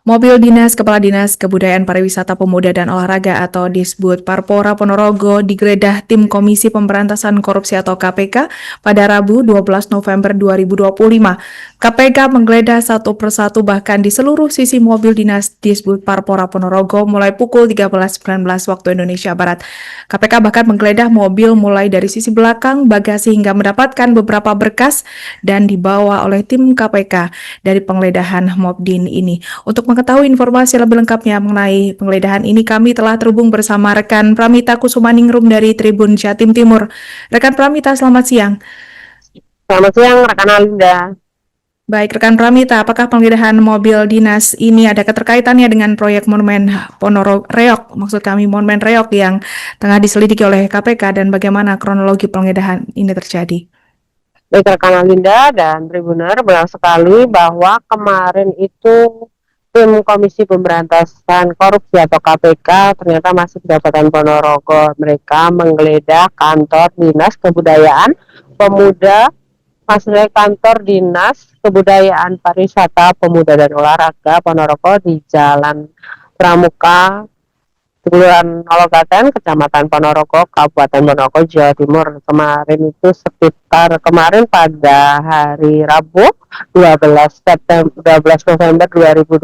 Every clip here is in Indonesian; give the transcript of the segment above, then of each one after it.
Mobil Dinas Kepala Dinas Kebudayaan Pariwisata Pemuda dan Olahraga atau Disbud Parpora Ponorogo digeledah tim Komisi Pemberantasan Korupsi atau KPK pada Rabu 12 November 2025. KPK menggeledah satu persatu bahkan di seluruh sisi mobil Dinas Disbud Parpora Ponorogo mulai pukul 13.19 waktu Indonesia Barat. KPK bahkan menggeledah mobil mulai dari sisi belakang, bagasi hingga mendapatkan beberapa berkas dan dibawa oleh tim KPK dari penggeledahan Mobdin ini. Untuk mengetahui informasi lebih lengkapnya mengenai penggeledahan ini, kami telah terhubung bersama rekan Pramita Kusumaningrum dari Tribun Jatim Timur. Rekan Pramita, selamat siang. Selamat siang, rekan Alinda. Baik, rekan Pramita, apakah penggeledahan mobil dinas ini ada keterkaitannya dengan proyek Monumen Reok, maksud kami Monumen Reok yang tengah diselidiki oleh KPK, dan bagaimana kronologi penggeledahan ini terjadi? Baik rekan Alinda dan Tribuner, benar sekali bahwa kemarin itu tim Komisi Pemberantasan Korupsi atau KPK ternyata masih di Kabupaten Ponorogo. Mereka menggeledah kantor Dinas Kebudayaan Pemuda, maksudnya kantor Dinas Kebudayaan Pariwisata Pemuda dan Olahraga Ponorogo di Jalan Pramuka, Kelurahan Nologaten, Kecamatan Ponorogo, Kabupaten Ponorogo, Jawa Timur. Kemarin pada hari Rabu 12 November 2025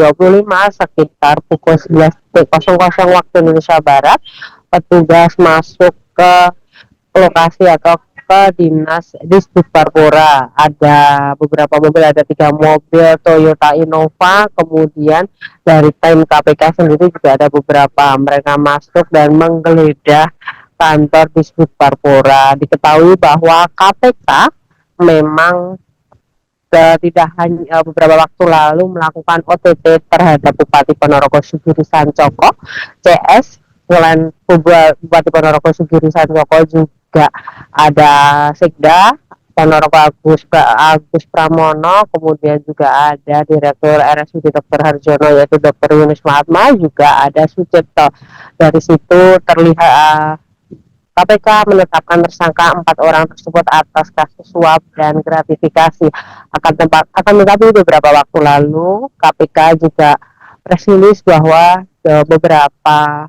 sekitar pukul 11.00 waktu Indonesia Barat, petugas masuk ke lokasi atau ke Dinas Disbud Parpora. Ada beberapa mobil, ada 3 mobil Toyota Innova, kemudian dari tim KPK sendiri juga ada beberapa. Mereka masuk dan menggeledah kantor Disbud Parpora. Diketahui bahwa KPK memang tidak hanya beberapa waktu lalu melakukan OTT terhadap Bupati Ponorogo Sugiri Sancoko CS. Selain Bupati Ponorogo Sugiri Sancoko juga ada Sekda Ponorogo Agus Pramono, kemudian juga ada Direktur RSUD Dr. Harjono yaitu Dr. Yunus Mahatma, juga ada Sucipto. Dari situ terlihat KPK menetapkan tersangka 4 orang tersebut atas kasus suap dan gratifikasi. Akan tetapi beberapa waktu lalu KPK juga press release bahwa beberapa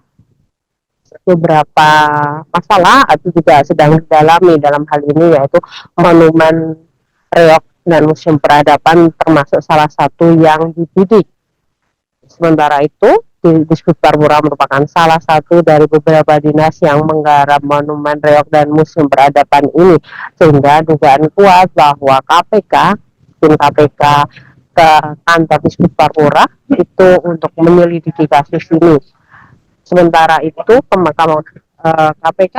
masalah itu juga sedang didalami dalam hal ini, yaitu Monumen Reok dan Museum Peradaban termasuk salah satu yang dibidik. Sementara itu, Disbud Parpora merupakan salah satu dari beberapa dinas yang menggarap Monumen Reok dan Museum Peradaban ini, sehingga dugaan kuat bahwa tim KPK ke kantor Disbud Parpora itu untuk menyelidiki kasus ini. Sementara itu, KPK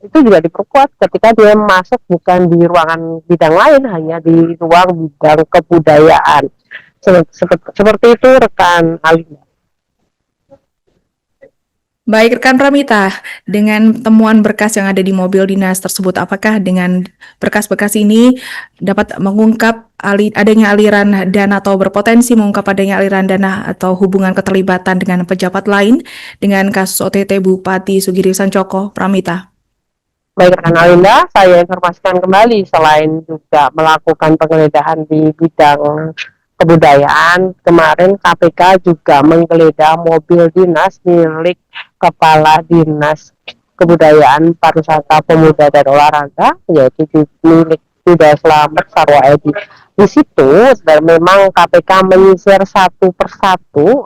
itu juga diperkuat ketika dia masuk bukan di ruangan bidang lain, hanya di ruang bidang kebudayaan. Seperti itu rekan Alinda. Baik, rekan Pramita, dengan temuan berkas yang ada di mobil dinas tersebut, apakah dengan berkas-berkas ini dapat mengungkap adanya aliran dana atau berpotensi mengungkap adanya aliran dana atau hubungan keterlibatan dengan pejabat lain dengan kasus OTT Bupati Sugiri Sancoko, Pramita? Baik rekan Alinda, saya informasikan kembali, selain juga melakukan penggeledahan di bidang kebudayaan, kemarin KPK juga menggeledah mobil dinas milik Kepala Dinas Kebudayaan Pariwisata Pemuda dan Olahraga, yaitu milik Yuda Slamet Sarwo Edi. Di situ dan memang KPK menyisir satu persatu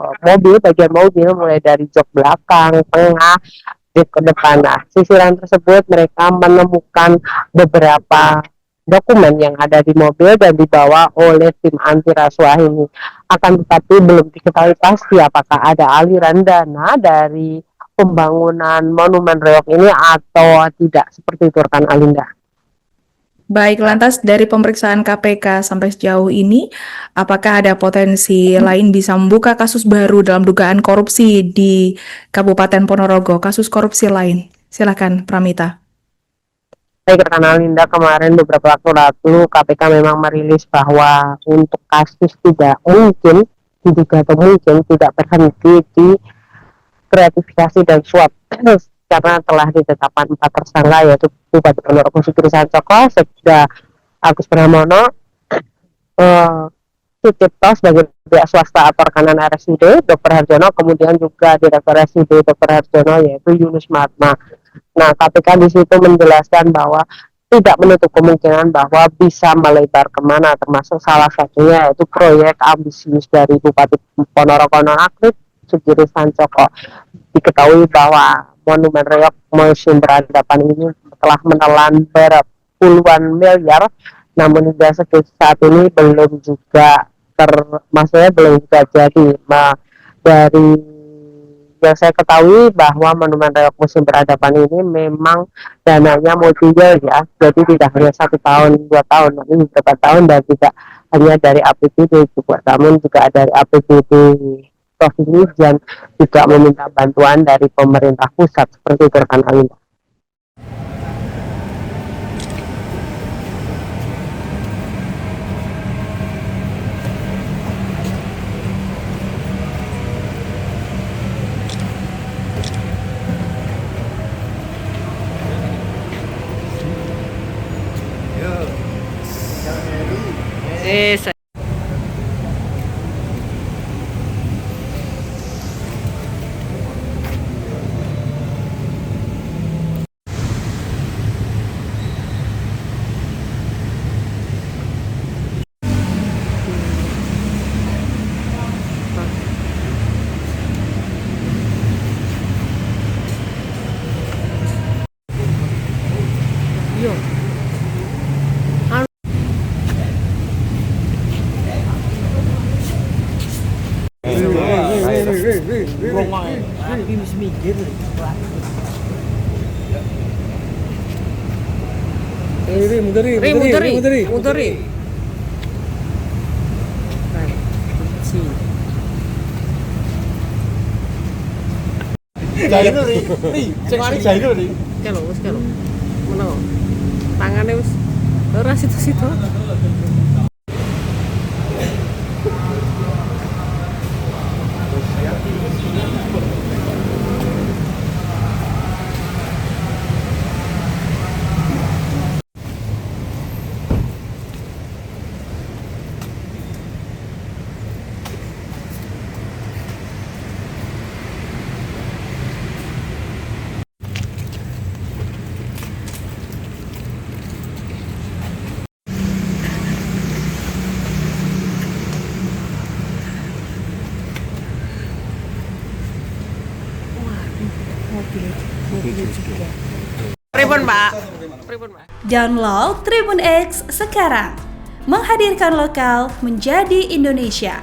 bagian mobil mulai dari jok belakang, tengah, di ke depan. Nah, sisiran tersebut mereka menemukan beberapa dokumen yang ada di mobil dan dibawa oleh tim anti rasuah ini. Akan tetapi belum diketahui pasti apakah ada aliran dana dari pembangunan Monumen Reok ini atau tidak. Seperti itu rekan Alinda. Baik, lantas dari pemeriksaan KPK sampai sejauh ini, apakah ada potensi lain bisa membuka kasus baru dalam dugaan korupsi di Kabupaten Ponorogo, kasus korupsi lain? Silakan, Pramita. Baik rekan Alinda, kemarin beberapa waktu lalu KPK memang merilis bahwa untuk kasus tidak mungkin tidak berhenti di gratifikasi dan suap karena telah ditetapkan 4 tersangka, yaitu Bupati Ponorogo Sugiri Sancoko, Sekda Agus Pramono, Sucipto sebagai pihak swasta atau rekanan RSUD Dr. Harjono, kemudian juga Direktur RSUD Dr. Harjono yaitu Yunus Mahatma. Nah, KPK di situ menjelaskan bahwa tidak menutup kemungkinan bahwa bisa melebar kemana, termasuk salah satunya yaitu proyek ambisius dari Bupati Ponorogo nonaktif Sugiri Sancoko. Diketahui bahwa Monumen Reok Museum Peradaban ini telah menelan puluhan miliar, namun hingga saat ini belum juga maksudnya belum juga jadi. Dari yang saya ketahui bahwa Monumen Reok Museum Peradaban ini memang dananya multi-year ya, jadi tidak hanya 1 tahun 2 tahun, tapi beberapa tahun, dan tidak hanya dari APBD juga, namun juga dari APBD provinsi dan juga meminta bantuan dari pemerintah pusat seperti itu rekan Alinda. Muteri. Jahit ri. Sing wani jahit ri. Kalau mana? Tangannya wis ora situ-situ. Pripun, Pak? Download Tribun X sekarang. Menghadirkan lokal menjadi Indonesia.